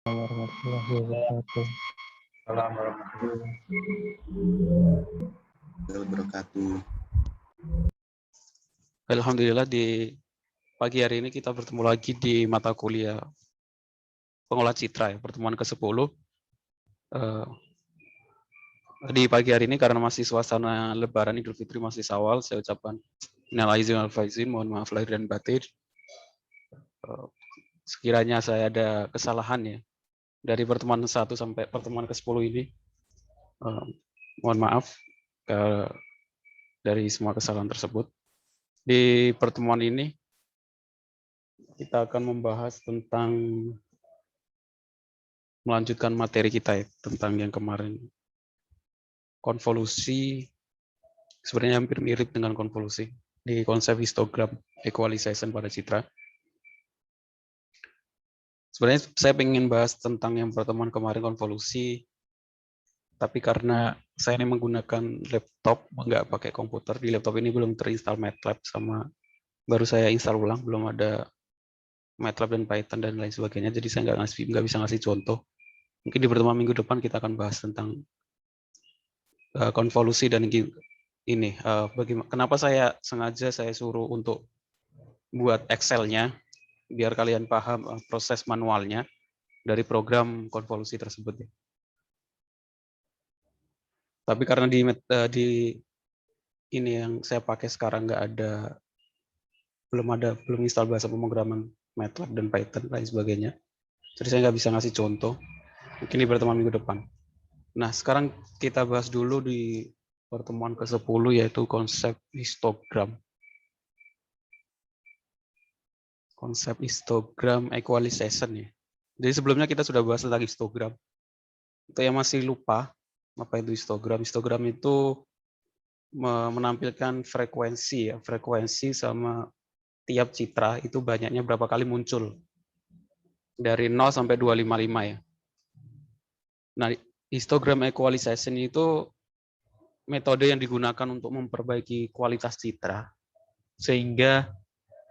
warahmatullahi wabarakatuh. Assalamualaikum wabarakatuh. Alhamdulillah di pagi hari ini kita bertemu lagi di mata kuliah pengolah citra ya, pertemuan ke-10. Di pagi hari ini karena masih suasana Lebaran Idul Fitri masih Syawal, saya ucapkan minal aizin wal faizin, mohon maaf lahir dan batin. Sekiranya saya ada kesalahan ya dari pertemuan 1 sampai pertemuan ke-10 ini, mohon maaf dari semua kesalahan tersebut. Di pertemuan ini kita akan membahas tentang melanjutkan materi kita ya, tentang yang kemarin. Konvolusi sebenarnya hampir mirip dengan konvolusi di konsep histogram equalization pada citra. Sebenarnya saya ingin bahas tentang yang pertemuan kemarin konvolusi, tapi karena saya ini menggunakan laptop, nggak pakai komputer, di laptop ini belum terinstall MATLAB sama baru saya install ulang, belum ada MATLAB dan Python dan lain sebagainya, jadi saya nggak bisa ngasih contoh. Mungkin di pertemuan minggu depan kita akan bahas tentang konvolusi dan ini. Kenapa saya sengaja saya suruh untuk buat Excel-nya biar kalian paham proses manualnya dari program konvolusi tersebut. Tapi karena di ini yang saya pakai sekarang belum install bahasa pemrograman MATLAB dan Python lain sebagainya. Jadi saya nggak bisa ngasih contoh. Mungkin di pertemuan minggu depan. Nah, sekarang kita bahas dulu di pertemuan ke-10 yaitu konsep histogram. Konsep histogram equalization ya. Jadi sebelumnya kita sudah bahas tentang histogram. Untuk yang masih lupa apa itu histogram? Histogram itu menampilkan frekuensi ya, frekuensi sama tiap citra itu banyaknya berapa kali muncul. Dari 0 sampai 255 ya. Nah, histogram equalization itu metode yang digunakan untuk memperbaiki kualitas citra sehingga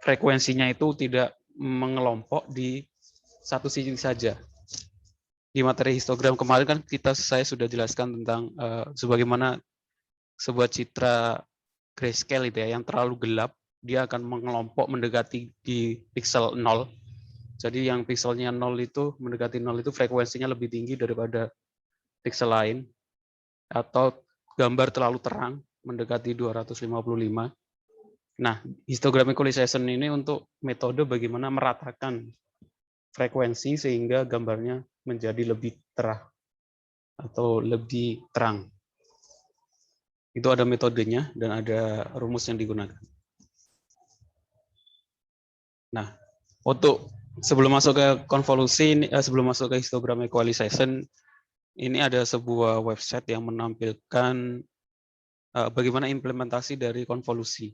frekuensinya itu tidak mengelompok di satu sisi saja. Di materi histogram kemarin kan saya sudah jelaskan tentang sebagaimana sebuah citra grayscale itu ya yang terlalu gelap dia akan mengelompok mendekati di pixel 0. Jadi yang pixelnya 0 itu mendekati 0 itu frekuensinya lebih tinggi daripada pixel lain, atau gambar terlalu terang mendekati 255. Nah, histogram equalization ini untuk metode bagaimana meratakan frekuensi sehingga gambarnya menjadi lebih terang atau lebih terang. Itu ada metodenya dan ada rumus yang digunakan. Nah, untuk sebelum masuk ke konvolusi, sebelum masuk ke histogram equalization, ini ada sebuah website yang menampilkan bagaimana implementasi dari konvolusi.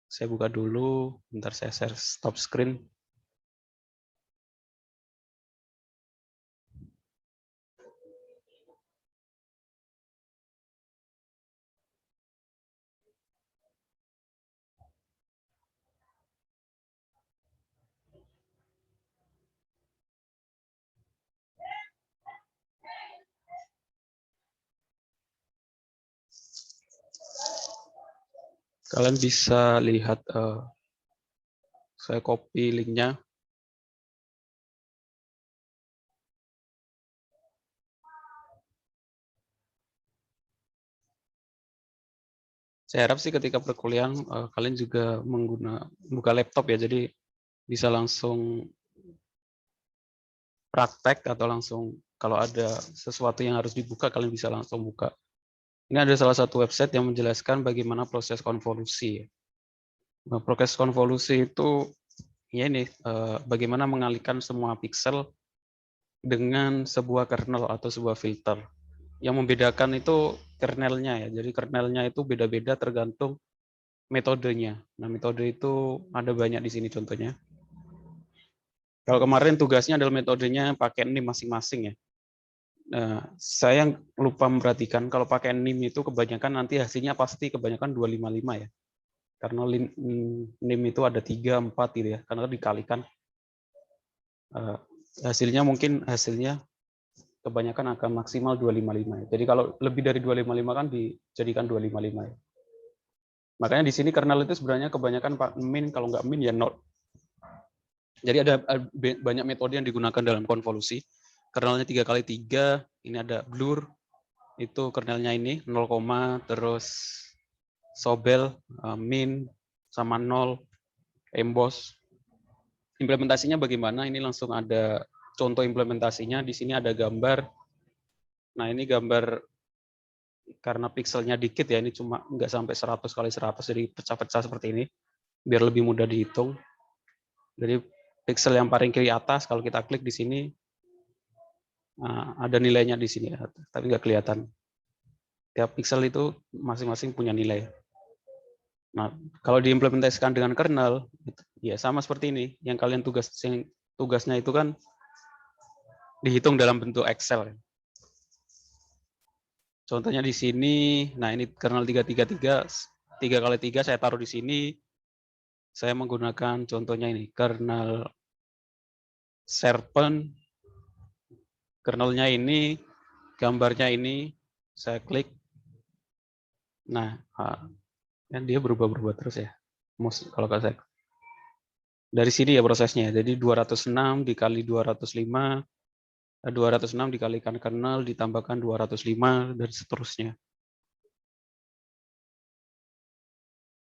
Saya buka dulu, bentar saya share stop screen. Kalian bisa lihat, saya copy linknya. Saya harap sih ketika perkuliahan kalian juga buka laptop ya, jadi bisa langsung praktek atau langsung kalau ada sesuatu yang harus dibuka kalian bisa langsung buka. Ini ada salah satu website yang menjelaskan bagaimana proses konvolusi. Nah, proses konvolusi itu ya ini bagaimana mengalihkan semua pixel dengan sebuah kernel atau sebuah filter. Yang membedakan itu kernelnya ya. Jadi kernelnya itu beda-beda tergantung metodenya. Nah, metode itu ada banyak di sini contohnya. Kalau kemarin tugasnya adalah metodenya pakai NIM masing-masing ya. Nah, saya lupa memperhatikan kalau pakai NIM itu kebanyakan nanti hasilnya pasti kebanyakan 255 ya. Karena NIM itu ada 3, 4 gitu ya, karena dikalikan hasilnya kebanyakan akan maksimal 255. Jadi kalau lebih dari 255 kan dijadikan 255. Makanya di sini kernel itu sebenarnya kebanyakan min, kalau nggak min ya not. Jadi ada banyak metode yang digunakan dalam konvolusi. Kernelnya 3x3, ini ada blur, itu kernelnya ini 0, terus Sobel, min, sama 0, emboss. Implementasinya bagaimana? Ini langsung ada contoh implementasinya. Di sini ada gambar. Nah, ini gambar karena pixelnya dikit ya, ini cuma nggak sampai 100 kali 100, jadi pecah-pecah seperti ini, biar lebih mudah dihitung. Jadi pixel yang paling kiri atas, kalau kita klik di sini, ada nilainya di sini, tapi nggak kelihatan. Tiap pixel itu masing-masing punya nilai. Nah, kalau diimplementasikan dengan kernel, ya sama seperti ini. Yang kalian tugasnya itu kan dihitung dalam bentuk Excel. Contohnya di sini, nah ini kernel 333, 3x3 saya taruh di sini. Saya menggunakan contohnya ini, kernel Serpent. Kernelnya ini, gambarnya ini, saya klik. Nah, kan dia berubah-berubah terus ya. Kalau saya dari sini ya prosesnya. Jadi 206 dikali 205, 206 dikalikan kernel ditambahkan 205 dan seterusnya.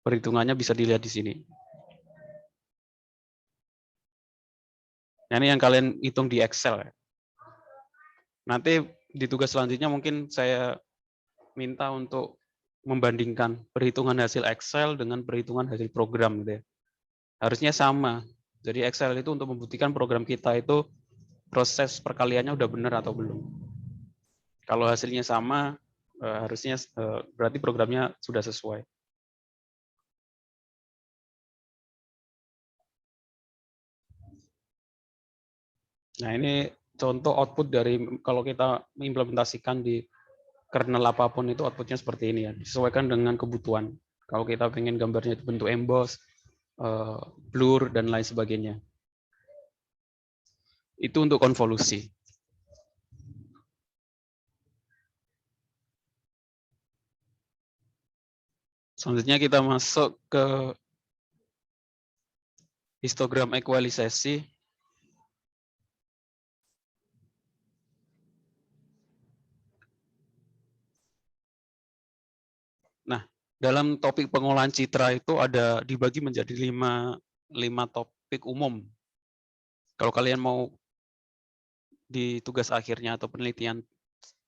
Perhitungannya bisa dilihat di sini. Nah, ini yang kalian hitung di Excel. Nanti di tugas selanjutnya mungkin saya minta untuk membandingkan perhitungan hasil Excel dengan perhitungan hasil program gitu ya. Harusnya sama. Jadi Excel itu untuk membuktikan program kita itu proses perkaliannya udah benar atau belum. Kalau hasilnya sama, harusnya berarti programnya sudah sesuai. Nah, ini contoh output dari kalau kita mengimplementasikan di kernel apapun itu outputnya seperti ini ya, disesuaikan dengan kebutuhan. Kalau kita pengen gambarnya itu bentuk emboss, blur, dan lain sebagainya. Itu untuk konvolusi. Selanjutnya kita masuk ke histogram equalisasi. Nah, dalam topik pengolahan citra itu ada dibagi menjadi 5 topik umum. Kalau kalian mau di tugas akhirnya atau penelitian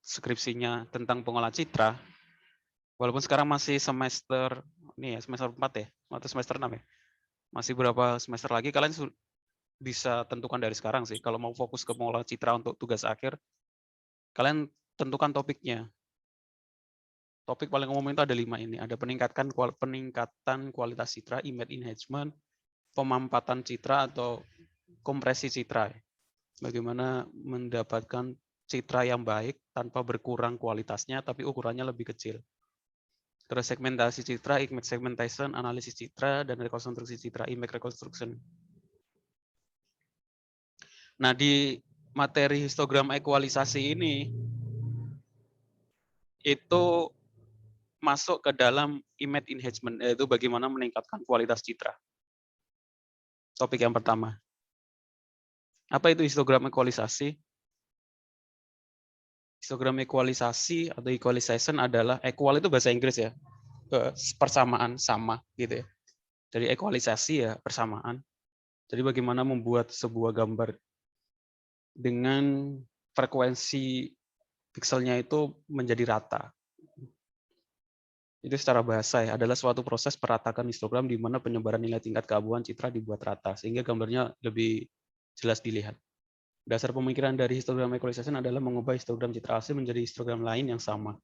skripsinya tentang pengolahan citra, walaupun sekarang masih semester ini ya, semester 4 ya, atau semester 6 ya. Masih berapa semester lagi kalian bisa tentukan dari sekarang sih. Kalau mau fokus ke pengolahan citra untuk tugas akhir, kalian tentukan topiknya. Topik paling umum itu ada 5 ini. Ada peningkatan kualitas citra, image enhancement, pemampatan citra atau kompresi citra. Bagaimana mendapatkan citra yang baik tanpa berkurang kualitasnya, tapi ukurannya lebih kecil. Terus segmentasi citra, image segmentation, analisis citra, dan rekonstruksi citra, image reconstruction. Nah, di materi histogram equalisasi ini, itu masuk ke dalam image enhancement, yaitu bagaimana meningkatkan kualitas citra. Topik yang pertama. Apa itu histogram equalisasi? Histogram equalisasi atau equalization adalah, equal itu bahasa Inggris ya, persamaan, sama gitu ya. Jadi equalisasi ya persamaan. Jadi bagaimana membuat sebuah gambar dengan frekuensi pixelnya itu menjadi rata. Itu secara bahasa ya, adalah suatu proses peratakan histogram di mana penyebaran nilai tingkat keabuan citra dibuat rata, sehingga gambarnya lebih jelas dilihat. Dasar pemikiran dari histogram equalization adalah mengubah histogram citra asli menjadi histogram lain yang sama.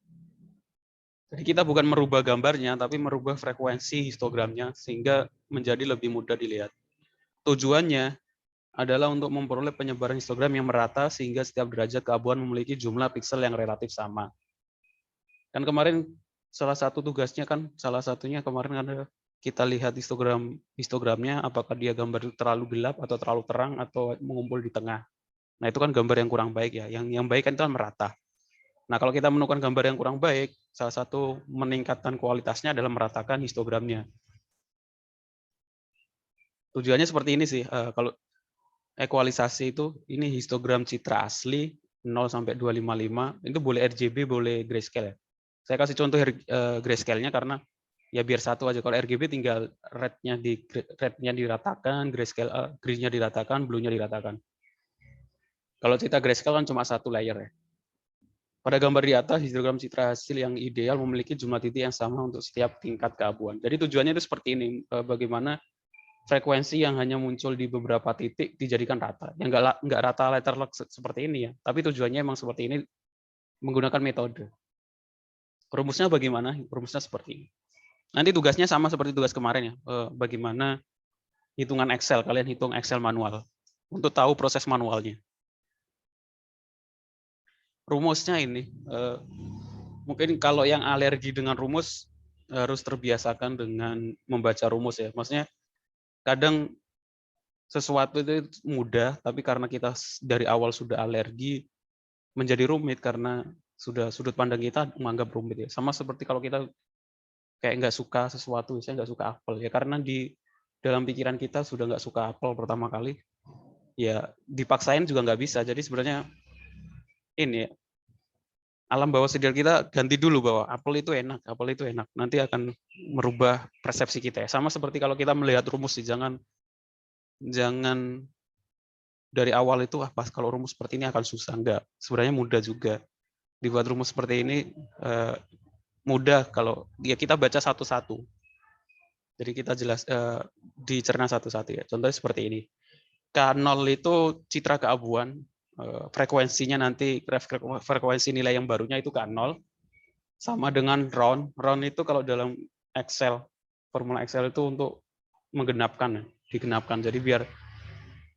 Jadi kita bukan merubah gambarnya, tapi merubah frekuensi histogramnya, sehingga menjadi lebih mudah dilihat. Tujuannya adalah untuk memperoleh penyebaran histogram yang merata, sehingga setiap derajat keabuan memiliki jumlah piksel yang relatif sama. Kan kemarin salah satu tugasnya kan, salah satunya kemarin ada kita lihat histogramnya, apakah dia gambar itu terlalu gelap atau terlalu terang atau mengumpul di tengah. Nah, itu kan gambar yang kurang baik ya. Yang baik kan itu kan merata. Nah, kalau kita menemukan gambar yang kurang baik, salah satu meningkatkan kualitasnya adalah meratakan histogramnya. Tujuannya seperti ini sih. Kalau ekualisasi itu histogram citra asli 0 sampai 255, itu boleh RGB, boleh grayscale ya. Saya kasih contoh grayscale-nya karena ya biar satu aja. Kalau RGB tinggal red-nya diratakan, grayscale green-nya diratakan, blue-nya diratakan. Kalau citra grayscale kan cuma satu layer ya. Pada gambar di atas, histogram citra hasil yang ideal memiliki jumlah titik yang sama untuk setiap tingkat keabuan. Jadi tujuannya itu seperti ini, bagaimana frekuensi yang hanya muncul di beberapa titik dijadikan rata. Yang nggak rata letterlock seperti ini ya, tapi tujuannya emang seperti ini menggunakan metode. Rumusnya bagaimana? Rumusnya seperti ini. Nanti tugasnya sama seperti tugas kemarin ya, bagaimana hitungan Excel, kalian hitung Excel manual untuk tahu proses manualnya. Rumusnya ini, mungkin kalau yang alergi dengan rumus harus terbiasakan dengan membaca rumus ya. Maksudnya kadang sesuatu itu mudah, tapi karena kita dari awal sudah alergi menjadi rumit karena sudah sudut pandang kita menganggap rumit ya. Sama seperti kalau kita kayak nggak suka sesuatu, saya nggak suka apel ya karena di dalam pikiran kita sudah nggak suka apel pertama kali, ya dipaksain juga nggak bisa. Jadi sebenarnya ini ya, alam bawah sadar kita ganti dulu bahwa apel itu enak, nanti akan merubah persepsi kita ya. Sama seperti kalau kita melihat rumus sih, jangan dari awal itu pas kalau rumus seperti ini akan susah, enggak. Sebenarnya mudah juga. Dibuat rumus seperti ini mudah kalau ya kita baca satu-satu. Jadi kita jelas dicerna satu-satu ya. Contohnya seperti ini. K0 itu citra keabuan, frekuensinya nanti frekuensi nilai yang barunya itu K0 sama dengan round. Round itu kalau dalam Excel, formula Excel itu untuk menggenapkan, digenapkan. Jadi biar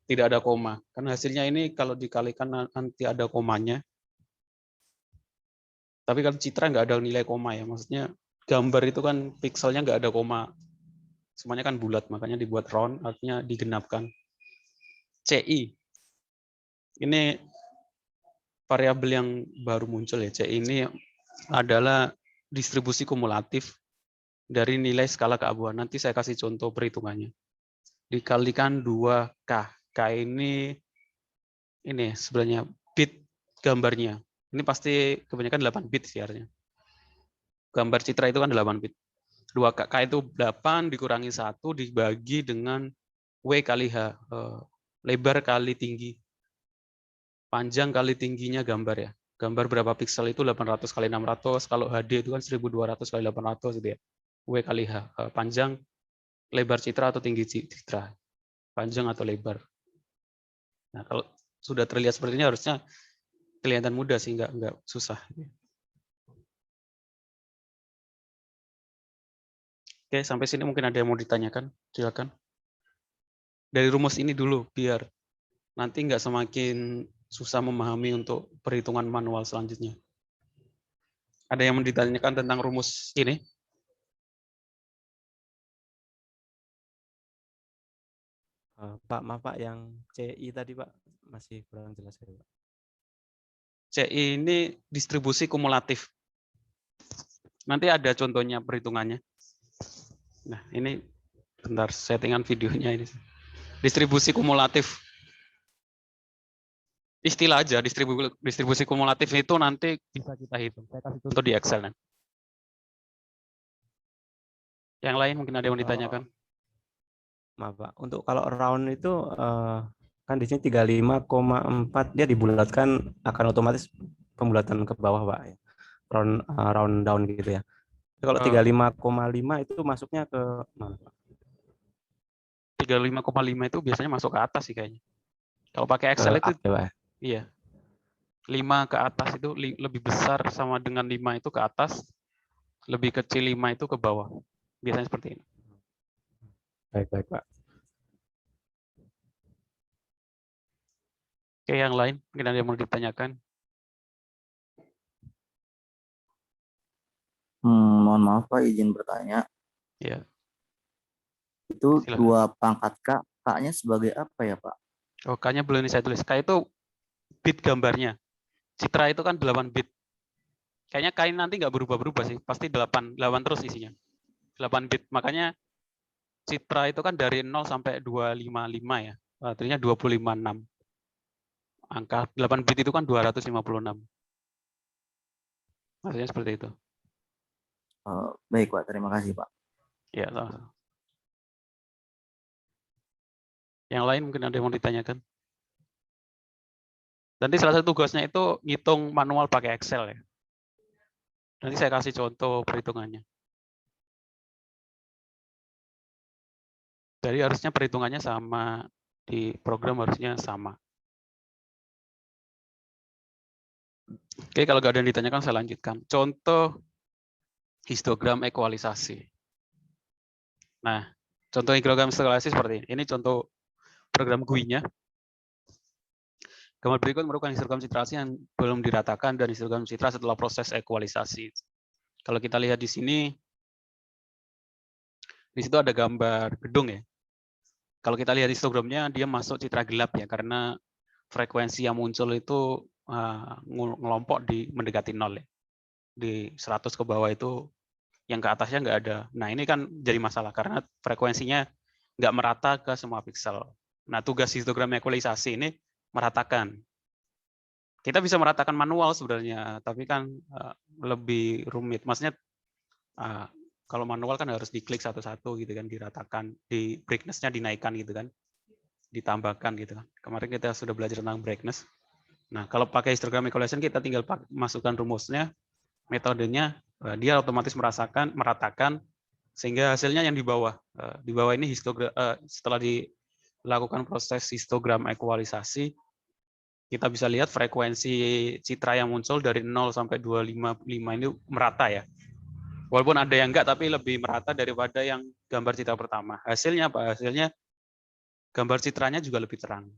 tidak ada koma. Karena hasilnya ini kalau dikalikan nanti ada komanya. Tapi kalau citra nggak ada nilai koma ya. Maksudnya gambar itu kan pikselnya nggak ada koma. Semuanya kan bulat, makanya dibuat round, artinya digenapkan. CI. Ini variabel yang baru muncul ya. CI ini adalah distribusi kumulatif dari nilai skala keabuan. Nanti saya kasih contoh perhitungannya. Dikalikan 2K. K ini sebenarnya bit gambarnya. Ini pasti kebanyakan 8 bit sih artinya. Gambar citra itu kan 8 bit. 2K itu 8 dikurangi 1 dibagi dengan W kali H. Lebar kali tinggi. Panjang kali tingginya gambar ya. Gambar berapa piksel itu 800 kali 600. Kalau HD itu kan 1200 kali 800 gitu ya. W kali H. Panjang, lebar citra atau tinggi citra. Panjang atau lebar. Nah, kalau sudah terlihat seperti ini harusnya kelihatan mudah sih, nggak susah. Oke, sampai sini mungkin ada yang mau ditanyakan, silakan. Dari rumus ini dulu, biar nanti nggak semakin susah memahami untuk perhitungan manual selanjutnya. Ada yang mau ditanyakan tentang rumus ini? Pak, maaf Pak, yang CI tadi Pak masih kurang jelas ya Pak. CI ini distribusi kumulatif. Nanti ada contohnya perhitungannya. Nah, ini bentar settingan videonya ini. Distribusi kumulatif. Istilah aja, distribusi kumulatif itu nanti bisa kita hitung. Saya kasih contoh di Excel. Nanti. Yang lain mungkin ada yang mau ditanyakan. Maaf Pak, untuk kalau round itu kan di sini 35,4 dia dibulatkan akan otomatis pembulatan ke bawah Pak. Round down gitu ya. Kalau 35,5 itu masuknya ke mana Pak? 35,5 itu biasanya masuk ke atas sih kayaknya. Kalau pakai Excel itu Pak. Iya. 5 ke atas itu lebih besar sama dengan 5 itu ke atas, lebih kecil 5 itu ke bawah. Biasanya seperti ini. Baik Pak. Oke, yang lain mungkin ada yang mau ditanyakan. Mohon maaf Pak, izin bertanya. Ya. Itu Silakan. 2 pangkat K, K-nya sebagai apa ya Pak? Oh, K-nya belum ini saya tulis. K itu bit gambarnya. Citra itu kan 8 bit. Kayaknya kain nanti nggak berubah-berubah sih, pasti 8 terus isinya. 8 bit. Makanya citra itu kan dari 0 sampai 255 ya. Artinya 256. Angka 8 bit itu kan 256. Maksudnya seperti itu. Baik Pak, terima kasih Pak. Ya, sama-sama. Yang lain mungkin ada yang mau ditanyakan? Nanti salah satu tugasnya itu ngitung manual pakai Excel ya. Nanti saya kasih contoh perhitungannya. Jadi harusnya perhitungannya sama, di program harusnya sama. Oke, kalau nggak ada yang ditanyakan saya lanjutkan. Contoh histogram ekualisasi. Nah, contoh histogram ekualisasi seperti ini. Ini contoh program GUI-nya. Gambar berikut merupakan histogram citrasi yang belum diratakan dan histogram citra setelah proses ekualisasi. Kalau kita lihat di sini, di situ ada gambar gedung ya. Kalau kita lihat histogramnya, dia masuk citra gelap ya, karena frekuensi yang muncul itu ngelompok di mendekati 0 ya. Di 100 ke bawah itu, yang ke atasnya nggak ada. Nah ini kan jadi masalah, karena frekuensinya nggak merata ke semua piksel. Nah tugas histogram ekualisasi ini meratakan. Kita bisa meratakan manual sebenarnya, tapi kan lebih rumit. Maksudnya kalau manual kan harus diklik satu-satu gitu kan, diratakan, di brightness-nya dinaikkan gitu kan, ditambahkan gitu kan. Kemarin kita sudah belajar tentang brightness. Nah, kalau pakai histogram equalization kita tinggal masukkan rumusnya, metodenya, dia otomatis meratakan sehingga hasilnya yang di bawah. Di bawah ini histogram setelah dilakukan proses histogram ekualisasi, kita bisa lihat frekuensi citra yang muncul dari 0 sampai 255 ini merata ya. Walaupun ada yang enggak, tapi lebih merata daripada yang gambar citra pertama. Hasilnya apa? Hasilnya gambar citranya juga lebih terang.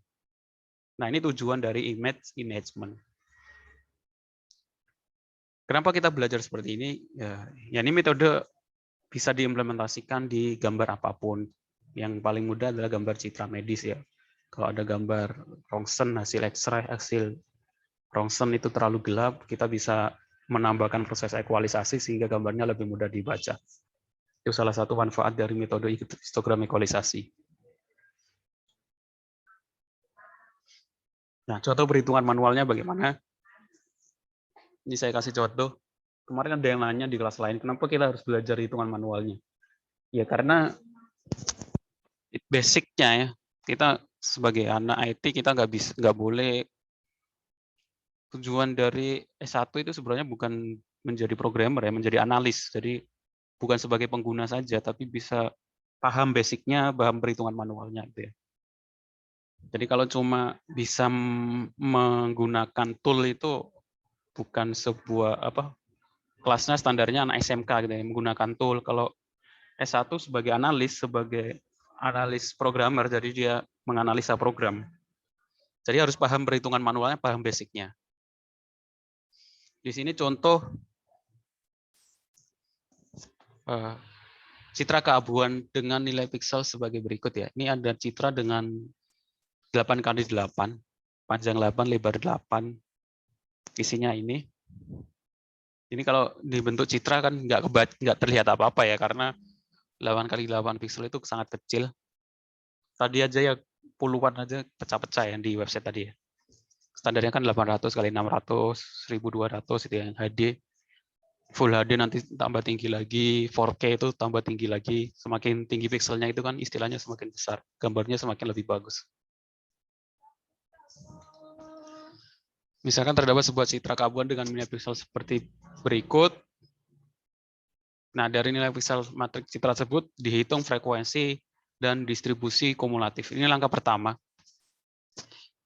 Nah, ini tujuan dari image enhancement. Kenapa kita belajar seperti ini? Ya ini metode bisa diimplementasikan di gambar apapun. Yang paling mudah adalah gambar citra medis ya. Kalau ada gambar rongsen, hasil X-ray, hasil rongsen itu terlalu gelap, kita bisa menambahkan proses ekualisasi sehingga gambarnya lebih mudah dibaca. Itu salah satu manfaat dari metode histogram ekualisasi. Nah, contoh perhitungan manualnya bagaimana? Ini saya kasih contoh. Kemarin ada yang nanya di kelas lain, kenapa kita harus belajar hitungan manualnya? Ya karena basicnya ya, kita sebagai anak IT kita nggak boleh, tujuan dari S1 itu sebenarnya bukan menjadi programmer ya, menjadi analis. Jadi bukan sebagai pengguna saja, tapi bisa paham basicnya, paham perhitungan manualnya gitu ya. Jadi kalau cuma bisa menggunakan tool itu bukan sebuah kelasnya standarnya anak SMK gitu ya, menggunakan tool. Kalau S1 sebagai analis programmer, jadi dia menganalisa program. Jadi harus paham perhitungan manualnya, paham basicnya. Di sini contoh citra keabuan dengan nilai piksel sebagai berikut ya. Ini ada citra dengan 8x8, panjang 8, lebar 8, isinya ini. Ini kalau dibentuk citra kan nggak terlihat apa-apa ya, karena 8x8 piksel itu sangat kecil. Tadi aja ya puluhan aja pecah-pecah yang di website tadi ya. Standarnya kan 800 x 600, 1200 itu yang HD. Full HD nanti tambah tinggi lagi, 4K itu tambah tinggi lagi. Semakin tinggi pikselnya itu kan istilahnya semakin besar, gambarnya semakin lebih bagus. Misalkan terdapat sebuah citra keabuan dengan nilai piksel seperti berikut. Nah, dari nilai piksel matriks citra tersebut dihitung frekuensi dan distribusi kumulatif. Ini langkah pertama.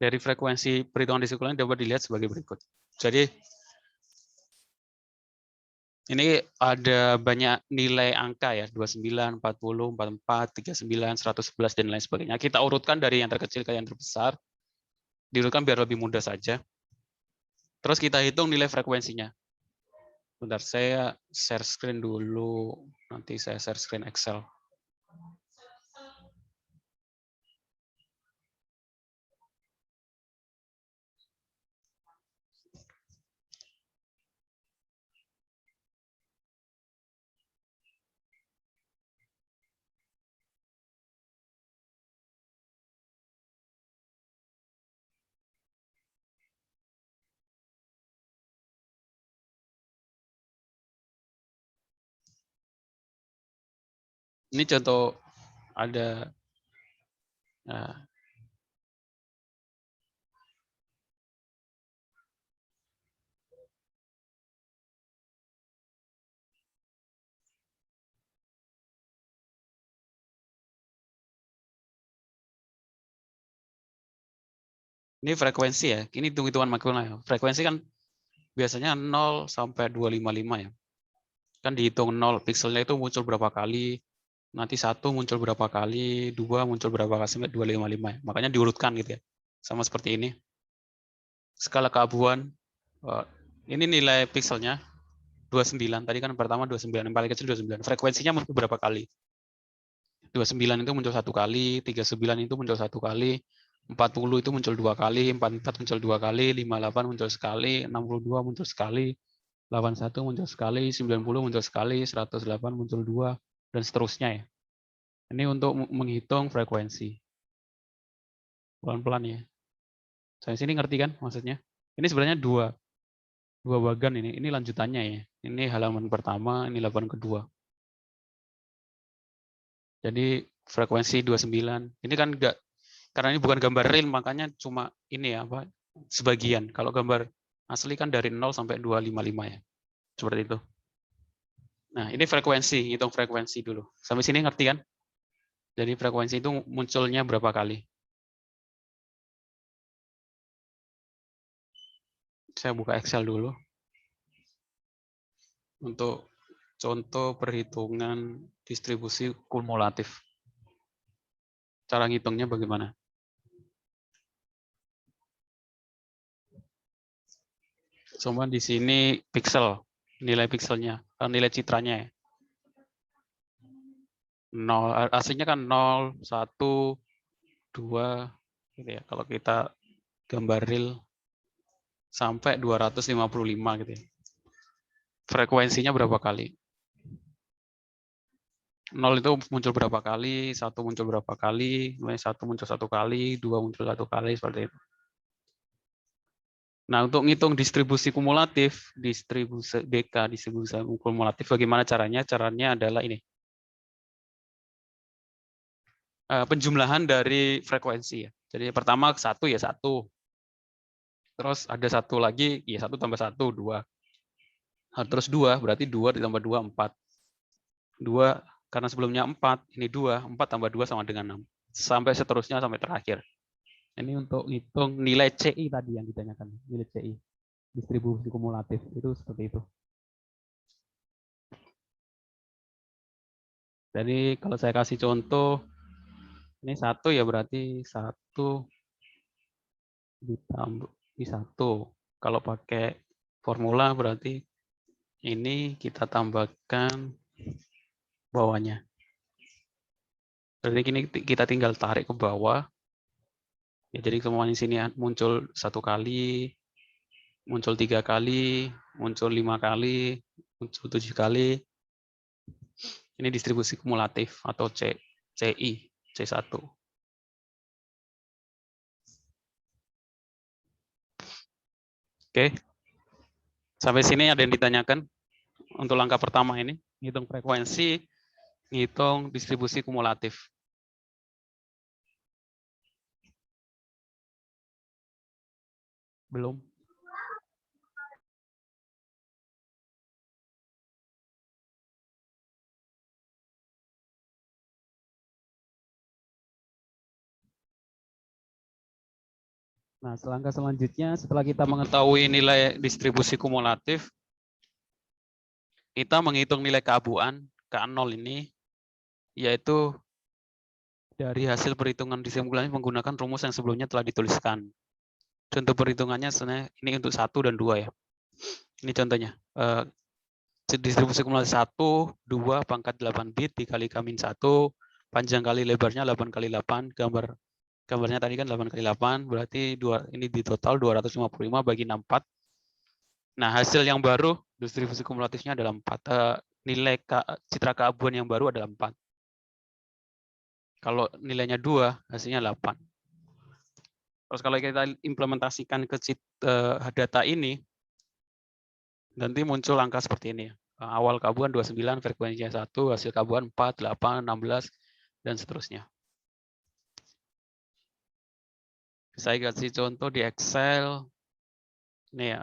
Dari frekuensi perhitungan distribusi dapat dilihat sebagai berikut. Jadi ini ada banyak nilai angka ya, 29, 40, 44, 39, 111 dan lain sebagainya. Kita urutkan dari yang terkecil ke yang terbesar. Diurutkan biar lebih mudah saja. Terus kita hitung nilai frekuensinya. Bentar, saya share screen dulu. Nanti saya share screen Excel. Ini contoh ada nah, ini frekuensi ya. Ini hitung-hitungan maksimum ya. Frekuensi kan biasanya 0 sampai 255 ya. Kan dihitung 0 pikselnya itu muncul berapa kali, nanti 1 muncul berapa kali, 2 muncul berapa kali sampai 255 ya. Makanya diurutkan gitu ya. Sama seperti ini. Skala keabuan ini nilai pikselnya 29. Tadi kan pertama 29, yang paling kecil 29. Frekuensinya muncul berapa kali? 29 itu muncul 1 kali, 39 itu muncul 1 kali, 40 itu muncul 2 kali, 44 muncul 2 kali, 58 muncul sekali, 62 muncul sekali, 81 muncul sekali, 90 muncul sekali, 108 muncul 2, dan seterusnya ya. Ini untuk menghitung frekuensi. Pelan-pelan ya. Saya sini ngerti kan maksudnya? Ini sebenarnya dua bagan ini. Ini lanjutannya ya. Ini halaman pertama, ini halaman kedua. Jadi frekuensi 29. Ini kan enggak, karena ini bukan gambar real, makanya cuma ini ya, apa, sebagian. Kalau gambar asli kan dari 0 sampai 255 ya. Seperti itu. Nah, ini frekuensi, hitung frekuensi dulu. Sampai sini ngerti kan? Jadi frekuensi itu munculnya berapa kali? Saya buka Excel dulu. Untuk contoh perhitungan distribusi kumulatif. Cara ngitungnya bagaimana? Cuma di sini pixel, nilai pixelnya, nilai citranya ya. 0, aslinya kan 0, 1, 2, gitu ya. Kalau kita gambar real sampai 255 gitu ya. Frekuensinya berapa kali? 0 itu muncul berapa kali, 1 muncul berapa kali, 1 muncul 1 kali, 2 muncul 1 kali, seperti itu. Nah, untuk ngitung distribusi kumulatif, distribusi DK, distribusi kumulatif, bagaimana caranya? Caranya adalah ini. Penjumlahan dari frekuensi ya. Jadi pertama 1 ya 1. Terus ada 1 lagi, ya 1 tambah 1, 2. Nah, terus 2, berarti 2 ditambah 2, 4. 2, karena sebelumnya 4, ini 2, 4 tambah 2 sama dengan 6. Sampai seterusnya, sampai terakhir. Ini untuk ngitung nilai CI tadi yang ditanyakan, nilai CI. Distribusi kumulatif, itu seperti itu. Jadi kalau saya kasih contoh, ini 1 ya berarti 1 ditambah ini 1. Kalau pakai formula berarti ini kita tambahkan bawahnya. Berarti ini kita tinggal tarik ke bawah. Ya, jadi semua di sini muncul 1 kali, muncul 3 kali, muncul 5 kali, muncul 7 kali. Ini distribusi kumulatif atau CI, C1. Oke. Sampai sini ada yang ditanyakan untuk langkah pertama ini, ngitung frekuensi, ngitung distribusi kumulatif. Belum? Nah, langkah selanjutnya setelah kita mengetahui nilai distribusi kumulatif, kita menghitung nilai keabuan K0 ini, yaitu dari hasil perhitungan distribusi menggunakan rumus yang sebelumnya telah dituliskan. Contoh perhitungannya sebenarnya ini untuk 1 dan 2 ya. Ini contohnya. Distribusi kumulatif 1, 2 pangkat 8 bit dikali K-1, panjang kali lebarnya 8 kali 8, gambarnya tadi kan 8 kali 8, berarti ini di total 255 bagi 64. Nah, hasil yang baru, distribusi kumulatifnya adalah 4. Nilai citra keabuan yang baru adalah 4. Kalau nilainya 2, hasilnya 8. Terus kalau kita implementasikan ke data ini, nanti muncul angka seperti ini. awal keabuan 29, frekuensinya 1, hasil keabuan 4, 8, 16, dan seterusnya. Saya kasih contoh di Excel. Ini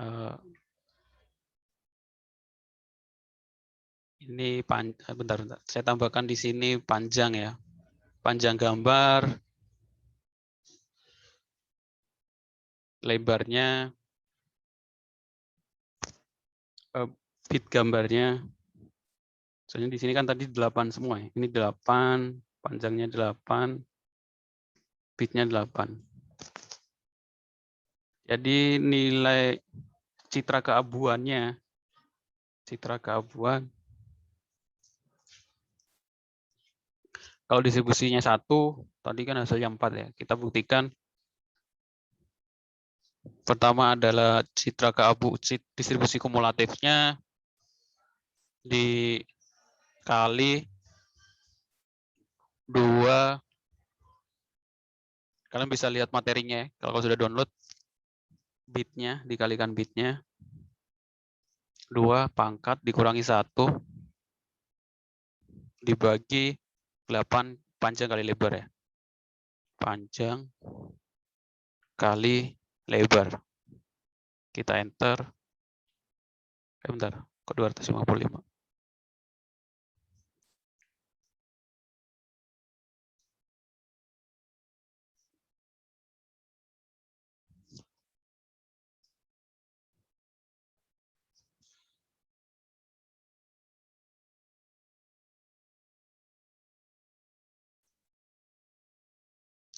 ini bentar. Saya tambahkan di sini panjang ya. Panjang gambar, lebarnya, bit gambarnya. Soalnya di sini kan tadi 8 semua ya. Ini 8, panjangnya 8, bitnya 8. Jadi nilai citra keabuannya, kalau distribusinya 1, tadi kan hasilnya 4 ya. Kita buktikan pertama adalah citra distribusi kumulatifnya dikali 2. Kalian bisa lihat materinya ya. Kalau sudah download, bitnya dikalikan bitnya 2 pangkat dikurangi 1 dibagi 8 panjang kali lebar ya. Panjang kali lebar. Kita enter. Bentar, kok 255.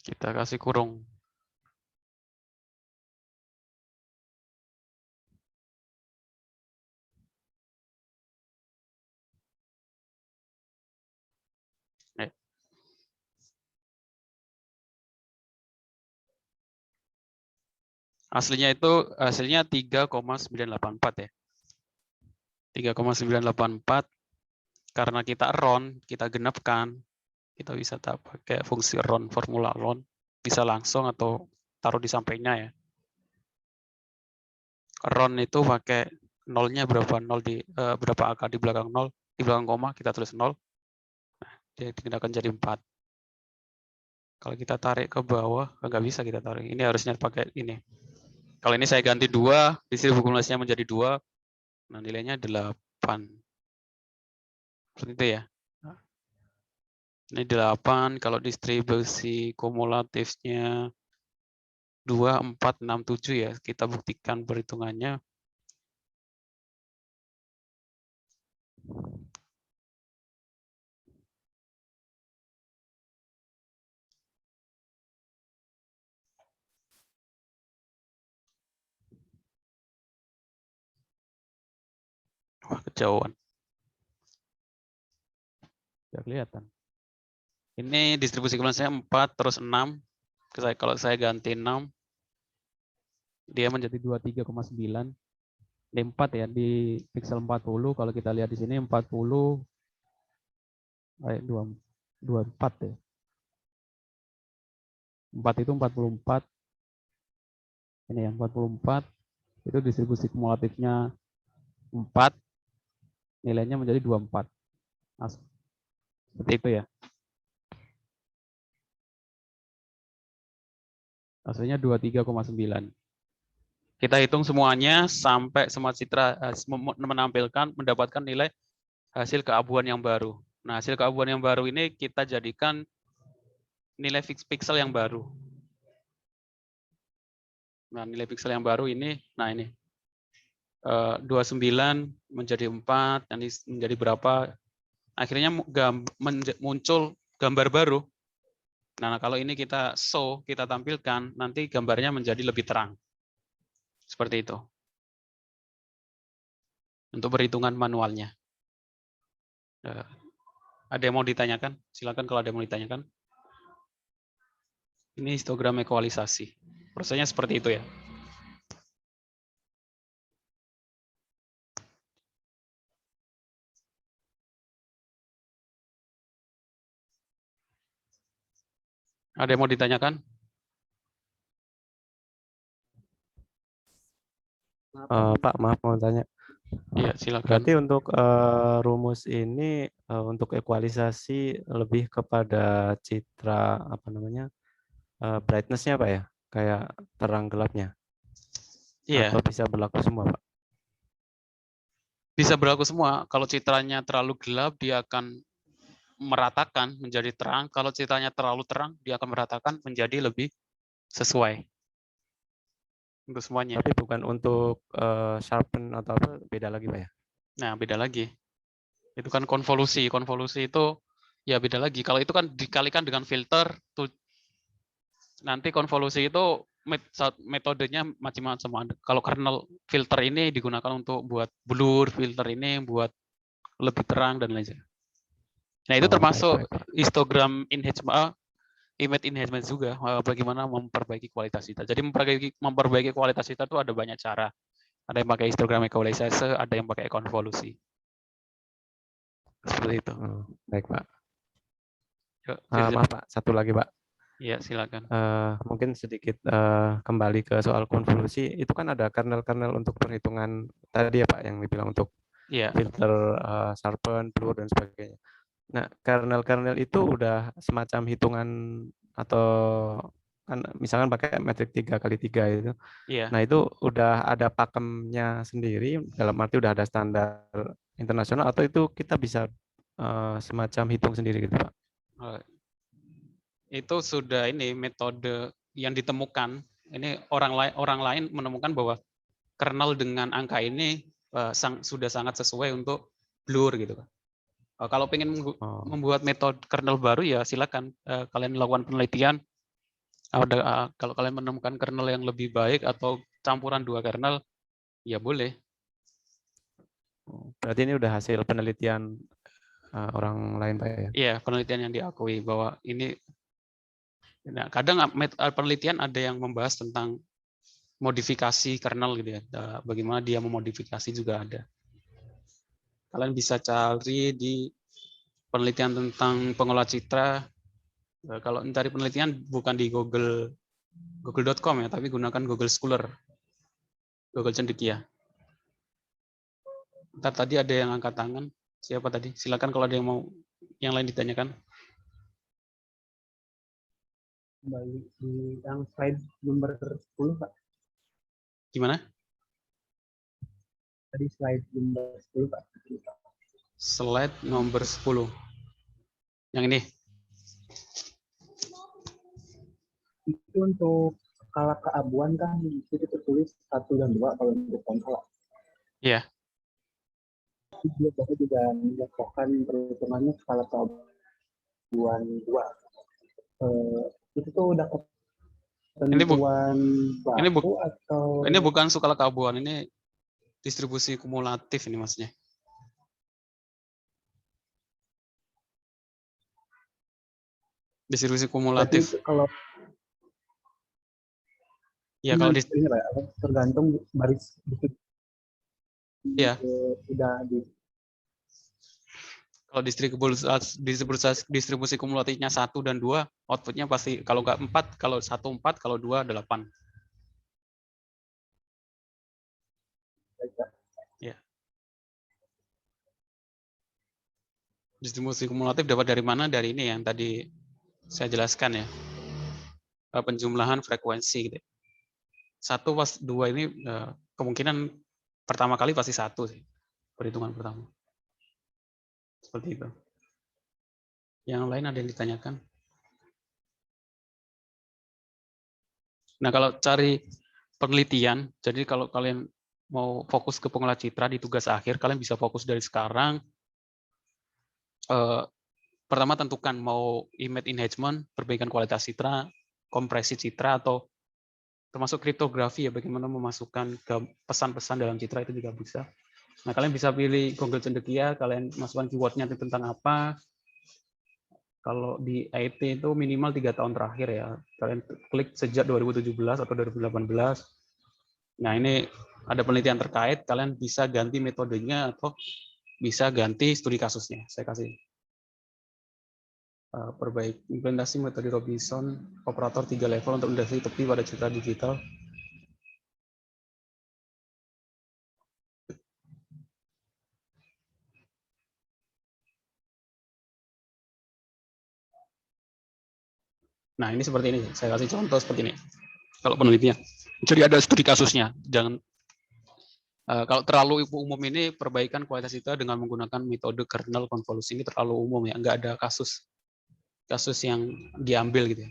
Kita kasih kurung. Aslinya itu hasilnya 3,984 ya. 3,984 karena kita round, kita genapkan, kita bisa pakai fungsi round, formula round, bisa langsung atau taruh di sampingnya ya. Round itu pakai nolnya berapa, berapa angka di belakang nol, di belakang koma kita tulis 0. Nah, dia akan jadi 4. Kalau kita tarik ke bawah, nggak bisa kita tarik. Ini harusnya pakai ini. Kalau ini saya ganti 2, distribusi kumulasinya menjadi 2, nah nilainya 8. Seperti itu ya. Ini 8, kalau distribusi kumulatifnya 2, 4, 6, 7 ya. Kita buktikan perhitungannya. Wah, kejauhan. Tidak kelihatan. Ini distribusi kumulasinya 4 terus 6. Kalau saya ganti 6, dia menjadi 23,9. Di 4 ya, di pixel 40. Kalau kita lihat di sini 40, 24 ya. 4 itu 44. Ini yang 44. Itu distribusi kumulatifnya 4. Nilainya menjadi 24. Nah, seperti itu ya. Hasilnya 23,9. Kita hitung semuanya sampai semua citra mendapatkan nilai hasil keabuan yang baru. Nah, hasil keabuan yang baru ini kita jadikan nilai fix pixel yang baru. Nah, nilai pixel yang baru ini, nah ini 29 menjadi 4, dan menjadi berapa? Akhirnya muncul gambar baru. Nah, kalau ini kita show, kita tampilkan, nanti gambarnya menjadi lebih terang. Seperti itu. Untuk perhitungan manualnya. Ada yang mau ditanyakan? Silakan kalau ada yang mau ditanyakan. Ini histogram ekualisasi. Prosesnya seperti itu ya. Ada yang mau ditanyakan? Pak, maaf mau tanya. Iya, silakan. Berarti untuk rumus ini untuk ekualisasi lebih kepada citra apa namanya brightness-nya Pak ya, kayak terang gelapnya, Iya, atau bisa berlaku semua Pak? bisa berlaku semua. Kalau citranya terlalu gelap, dia akan meratakan menjadi terang. Kalau citranya terlalu terang, dia akan meratakan menjadi lebih sesuai untuk semuanya. Tapi bukan untuk sharpen atau apa, beda lagi Pak ya? Nah, beda lagi. Itu kan konvolusi. Konvolusi itu ya beda lagi. Kalau itu kan dikalikan dengan filter, tuh nanti konvolusi itu metodenya macam-macam. Kalau kernel filter ini digunakan untuk buat blur, filter ini buat lebih terang dan lain sebagainya. Nah, itu Oh, baik, termasuk baik, Pak. histogram enhancement, image enhancement juga, bagaimana memperbaiki kualitas data. Jadi memperbaiki kualitas data itu ada banyak cara. Ada yang pakai histogram equalizer, ada yang pakai konvolusi. Seperti itu. Oh, baik Pak. Yuk, Maaf Pak, satu lagi Pak. Iya, silakan. Mungkin sedikit kembali ke soal konvolusi, itu kan ada kernel-kernel untuk perhitungan tadi ya Pak, yang dibilang untuk Iya, filter, sharpen, blur, dan sebagainya. Nah, kernel-kernel itu udah semacam hitungan atau kan misalkan pakai metrik 3x3 itu. iya. Nah, itu udah ada pakemnya sendiri, dalam arti udah ada standar internasional, atau itu kita bisa semacam hitung sendiri gitu Pak? Itu sudah ini metode yang ditemukan. Ini orang lain menemukan bahwa kernel dengan angka ini sudah sangat sesuai untuk blur gitu. Kalau pengen Oh. membuat metode kernel baru ya silakan kalian lakukan penelitian. Kalau kalian menemukan kernel yang lebih baik atau campuran dua kernel, ya boleh. Berarti ini udah hasil penelitian orang lain Pak ya? Iya, penelitian yang diakui bahwa ini. Nah, kadang penelitian ada yang membahas tentang modifikasi kernel gitu ya. Bagaimana dia memodifikasi juga ada. Kalian bisa cari di penelitian tentang pengolah citra. Kalau mencari penelitian bukan di google.com ya, tapi gunakan Google Scholar, Google Cendekia. Ntar tadi ada yang angkat tangan. Siapa tadi? Silakan kalau ada yang mau yang lain ditanyakan. Kembali di yang slide nomor 10 Pak. Gimana? Tadi slide nomor 10 Pak. Slide nomor 10. Yang ini. Itu untuk skala keabuan kan itu tertulis 1 dan 2 kalau untuk konsola. Iya. Dia juga melakukan perhitungannya skala keabuan 2. Itu tuh udah ketentuan baku atau ini bukan skala keabuan, ini distribusi kumulatif ini maksudnya. Distribusi kumulatif. Kalau ya kalau ini Pak, tergantung baris ya. Udah di Kalau distribusi kumulatifnya 1 dan 2, outputnya pasti kalau nggak 4, kalau 1 4, kalau 2 8. Ya. Distribusi kumulatif dapat dari mana? Dari ini yang tadi saya jelaskan ya. Penjumlahan frekuensi gitu. 1 pas 2 ini kemungkinan pertama kali pasti 1 sih. Perhitungan pertama. Seperti itu. Yang lain ada yang ditanyakan? Nah, kalau cari penelitian, jadi kalau kalian mau fokus ke pengolah citra di tugas akhir, kalian bisa fokus dari sekarang. Pertama tentukan mau image enhancement, perbaikan kualitas citra, kompresi citra, atau termasuk kriptografi ya, bagaimana memasukkan ke pesan-pesan dalam citra itu juga bisa. Nah, kalian bisa pilih Google Cendekia, kalian masukkan keywordnya tentang apa. Kalau di IT itu minimal 3 tahun terakhir ya. Kalian klik sejak 2017 atau 2018. Nah, ini ada penelitian terkait, kalian bisa ganti metodenya atau bisa ganti studi kasusnya. Saya kasih perbaiki implementasi metode Robinson operator 3 level untuk mendeteksi tepi pada citra digital. Nah, ini seperti ini. Saya kasih contoh seperti ini. Kalau penelitian. Jadi ada studi kasusnya. Jangan kalau terlalu umum ini perbaikan kualitas data dengan menggunakan metode kernel konvolusi ini terlalu umum ya. Nggak ada kasus yang diambil gitu ya.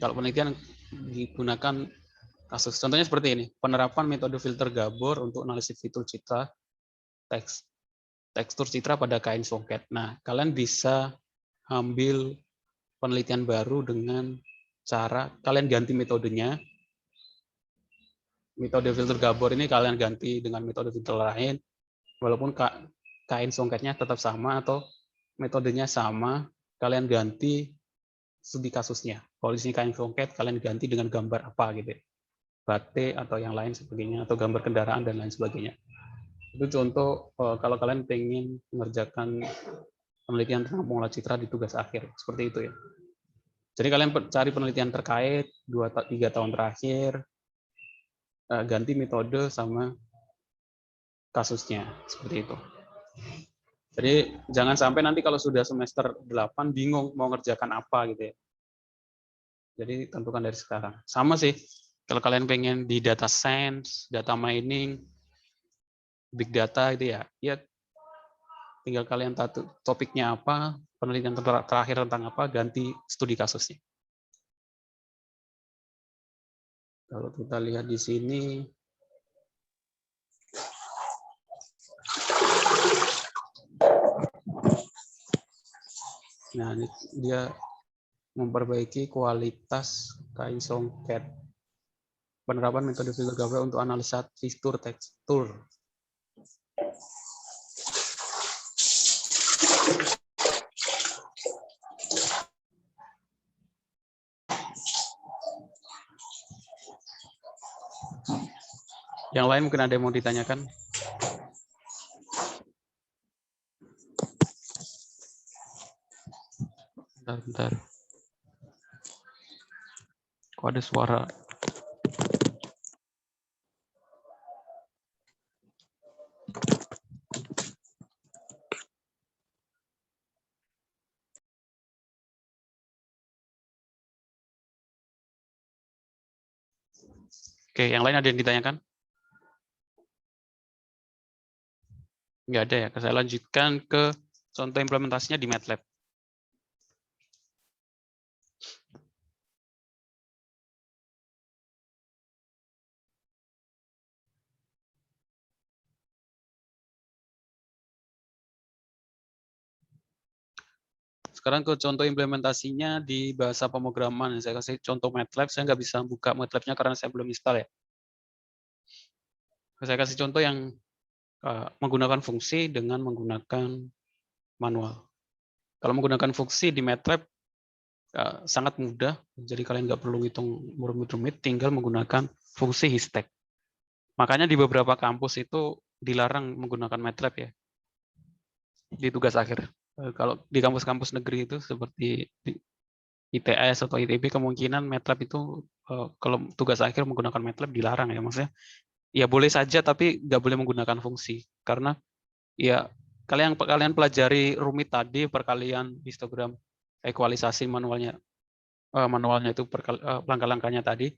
Kalau penelitian digunakan kasus. Contohnya seperti ini. Penerapan metode filter Gabor untuk analisis fitur citra tekstur citra pada kain songket. Nah, kalian bisa ambil penelitian baru dengan cara kalian ganti metodenya. Metode filter Gabor ini kalian ganti dengan metode filter lain, walaupun kain songketnya tetap sama atau metodenya sama, kalian ganti studi kasusnya. Kalau di sini kain songket, kalian ganti dengan gambar apa gitu, batik atau yang lain sebagainya, atau gambar kendaraan dan lain sebagainya. Itu contoh kalau kalian pengen mengerjakan penelitian tentang pengolah citra di tugas akhir, seperti itu ya. Jadi kalian cari penelitian terkait 2-3 tahun terakhir, ganti metode sama kasusnya, seperti itu. Jadi jangan sampai nanti kalau sudah semester 8 bingung mau ngerjakan apa gitu ya. Jadi tentukan dari sekarang. Sama sih, kalau kalian pengen di data science, data mining, big data itu ya tinggal kalian tahu topiknya apa, penelitian terakhir tentang apa, ganti studi kasusnya. Kalau kita lihat di sini, nah ini dia memperbaiki kualitas kain songket. Penerapan metode filter Gabor untuk analisa fitur tekstur. Yang lain mungkin ada yang mau ditanyakan? Bentar. Kok ada suara? Oke, yang lain ada yang ditanyakan? Nggak ada ya. Saya lanjutkan ke contoh implementasinya di MATLAB. Sekarang ke contoh implementasinya di bahasa pemrograman. Saya kasih contoh MATLAB. Saya nggak bisa buka MATLAB-nya karena saya belum install ya. Saya kasih contoh yang menggunakan fungsi dengan menggunakan manual. Kalau menggunakan fungsi di MATLAB sangat mudah, jadi kalian nggak perlu hitung rumit-rumit, tinggal menggunakan fungsi HISTECH. Makanya di beberapa kampus itu dilarang menggunakan MATLAB ya, di tugas akhir. Kalau di kampus-kampus negeri itu seperti di ITS atau ITB, kemungkinan MATLAB itu kalau tugas akhir menggunakan MATLAB dilarang ya, maksudnya ya boleh saja tapi nggak boleh menggunakan fungsi karena ya kalian pelajari rumit tadi perkalian histogram ekualisasi manualnya itu langkah-langkahnya tadi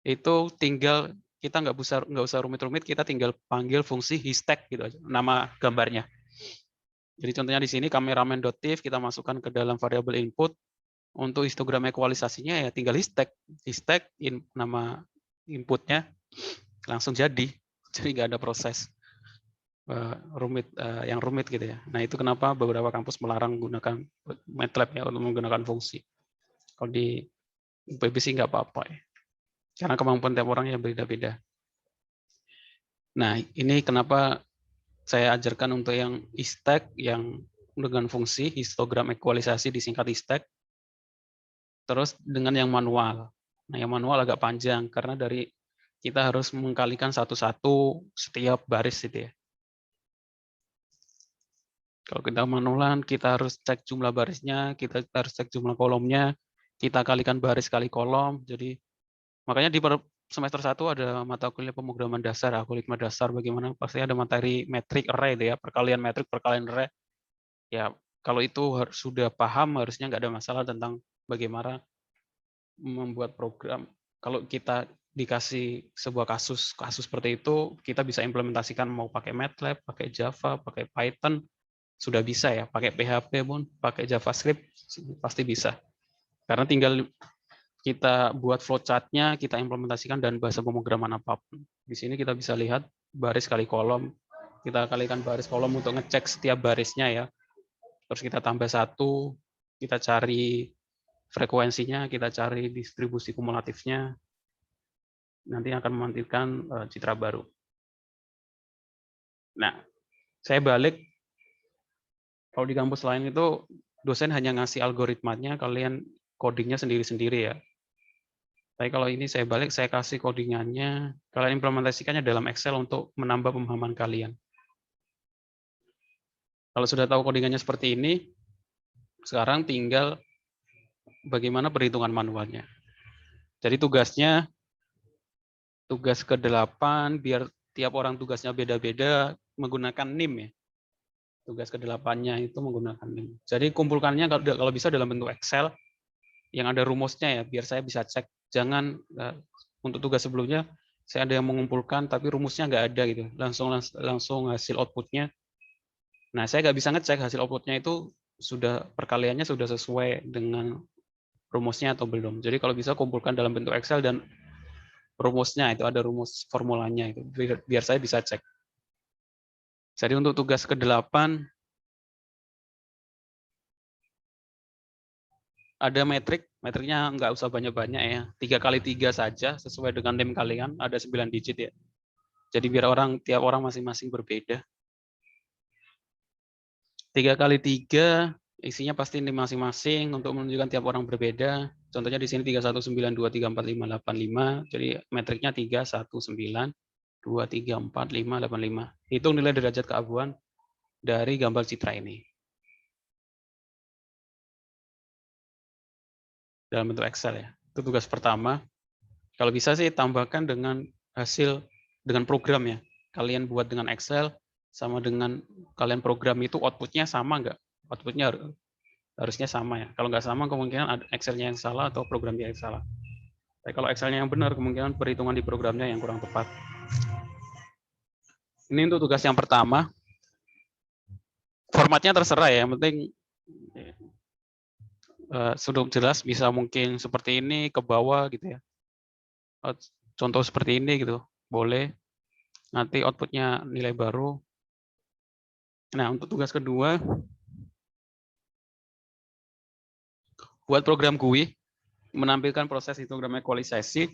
itu tinggal kita nggak usah rumit-rumit, kita tinggal panggil fungsi HISTECH gitu aja nama gambarnya. Jadi contohnya di sini cameraman.tif kita masukkan ke dalam variabel input, untuk histogram ekualisasinya ya tinggal HISTECH nama inputnya langsung jadi nggak ada proses yang rumit gitu ya. Nah itu kenapa beberapa kampus melarang menggunakan MATLAB ya untuk menggunakan fungsi. Kalau di UPB sih nggak apa-apa ya, karena kemampuan tiap orang yang beda-beda. Nah ini kenapa saya ajarkan untuk yang HISTECH yang dengan fungsi histogram ekualisasi disingkat HISTECH, terus dengan yang manual. Nah yang manual agak panjang karena dari kita harus mengkalikan satu-satu setiap baris gitu ya. Kalau kita manualan, kita harus cek jumlah barisnya, kita harus cek jumlah kolomnya, kita kalikan baris kali kolom. Jadi makanya di semester 1 ada mata kuliah pemrograman dasar, algoritma dasar, bagaimana pasti ada materi metrik array itu ya, perkalian metrik, perkalian array. Ya kalau itu sudah paham harusnya nggak ada masalah tentang bagaimana membuat program. Kalau kita dikasih sebuah kasus seperti itu, kita bisa implementasikan mau pakai MATLAB, pakai Java, pakai Python, sudah bisa ya. Pakai PHP pun, pakai JavaScript, pasti bisa. Karena tinggal kita buat flowchart-nya, kita implementasikan dan bahasa pemrograman apapun. Di sini kita bisa lihat baris kali kolom. Kita kalikan baris kolom untuk ngecek setiap barisnya ya. Terus kita tambah satu, kita cari frekuensinya, kita cari distribusi kumulatifnya, nanti akan memantilkan citra baru. Nah, saya balik, kalau di kampus lain itu dosen hanya ngasih algoritmanya, kalian codingnya sendiri-sendiri ya. Tapi kalau ini saya balik, saya kasih codingannya, kalian implementasikannya dalam Excel untuk menambah pemahaman kalian. Kalau sudah tahu codingannya seperti ini, sekarang tinggal bagaimana perhitungan manualnya. Jadi tugas ke-8, biar tiap orang tugasnya beda-beda, menggunakan NIM ya. Tugas ke-8-nya itu menggunakan NIM. Jadi kumpulkannya kalau bisa dalam bentuk Excel, yang ada rumusnya ya, biar saya bisa cek. Jangan untuk tugas sebelumnya, saya ada yang mengumpulkan, tapi rumusnya nggak ada gitu. Langsung hasil outputnya. Nah, saya nggak bisa ngecek hasil outputnya itu perkaliannya sudah sesuai dengan rumusnya atau belum. Jadi kalau bisa kumpulkan dalam bentuk Excel dan rumusnya itu ada rumus formulanya itu biar saya bisa cek. Jadi untuk tugas ke-8 ada metriknya nggak usah banyak-banyak ya. 3x3 saja sesuai dengan NIM kalian, ada 9 digit ya. Jadi biar tiap orang masing-masing berbeda. 3x3 isinya pasti NIM masing-masing untuk menunjukkan tiap orang berbeda. Contohnya di sini 3192345585. Jadi metriknya 319234585. Hitung nilai derajat keabuan dari gambar citra ini. Dalam bentuk Excel ya. Itu tugas pertama. Kalau bisa sih tambahkan dengan program ya. Kalian buat dengan Excel sama dengan kalian program itu outputnya sama nggak? Outputnya harusnya sama ya. Kalau nggak sama kemungkinan ada Excel-nya yang salah atau programnya yang salah. Tapi kalau Excel-nya yang benar kemungkinan perhitungan di programnya yang kurang tepat. Ini untuk tugas yang pertama. Formatnya terserah ya. Yang penting sudah jelas, bisa mungkin seperti ini ke bawah gitu ya. Contoh seperti ini gitu, boleh. Nanti outputnya nilai baru. Nah, untuk tugas kedua, buat program GUI, menampilkan proses histogram ekualisasi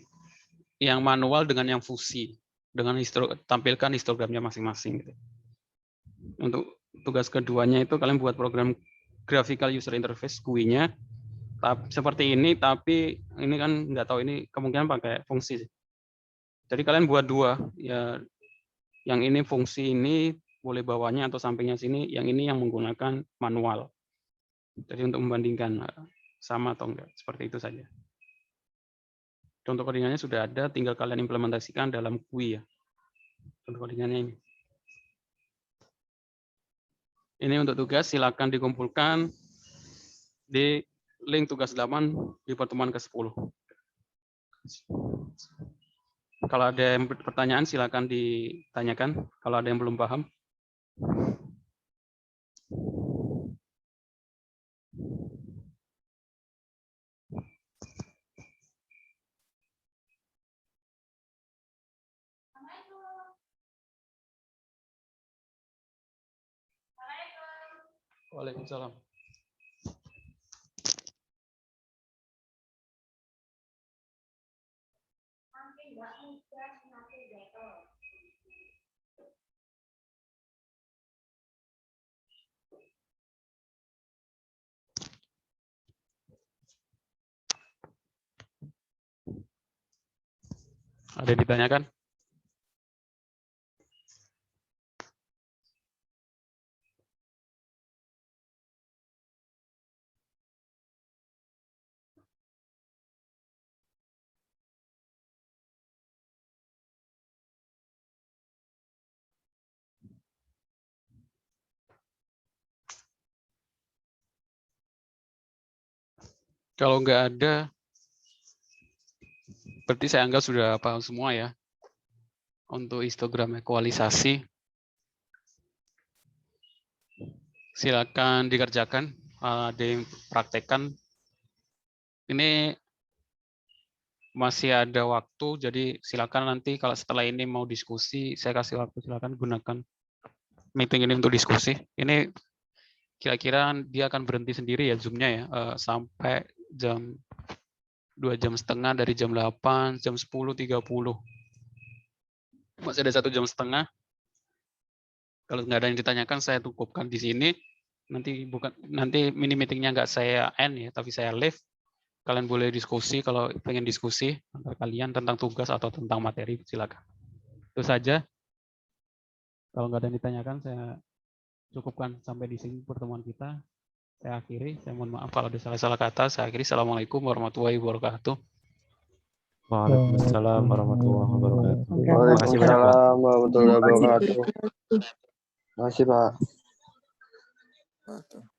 yang manual dengan yang fusi, dengan tampilkan histogramnya masing-masing. Gitu. Untuk tugas keduanya itu kalian buat program graphical user interface GUI-nya seperti ini, tapi ini kan nggak tahu, ini kemungkinan pakai fungsi. Jadi kalian buat dua, ya, yang ini fungsi ini boleh bawahnya atau sampingnya sini, yang ini yang menggunakan manual. Jadi untuk membandingkan sama atau enggak, seperti itu saja. Contoh codingannya sudah ada, tinggal kalian implementasikan dalam GUI ya. Contoh codingannya ini. Ini untuk tugas, silakan dikumpulkan di link tugas 8 di pertemuan ke-10. Kalau ada yang pertanyaan, silakan ditanyakan. Kalau ada yang belum paham. Waalaikumsalam. Ada yang ditanyakan? Kalau nggak ada, Berarti saya anggap sudah paham semua ya. Untuk histogram ekualisasi. Silakan dikerjakan, ada yang praktekkan. Ini masih ada waktu, jadi silakan nanti kalau setelah ini mau diskusi, saya kasih waktu, silakan gunakan meeting ini untuk diskusi. Ini kira-kira dia akan berhenti sendiri ya Zoom-nya ya, sampai jam 2 jam setengah, dari jam 8, jam 10.30. Masih ada 1 jam setengah. Kalau nggak ada yang ditanyakan, saya cukupkan di sini. Nanti mini meetingnya nggak saya end ya, tapi saya live. Kalian boleh diskusi kalau pengen diskusi antara kalian tentang tugas atau tentang materi, silakan. Itu saja. Kalau nggak ada yang ditanyakan, saya cukupkan sampai di sini pertemuan kita. Saya akhiri. Saya mohon maaf kalau ada salah-salah kata. Saya akhiri. Assalamualaikum warahmatullahi wabarakatuh. Waalaikumsalam warahmatullahi wabarakatuh. Terima kasih banyak, Pak. Waalaikumsalam warahmatullahi wabarakatuh. Terima kasih, Pak. Betul.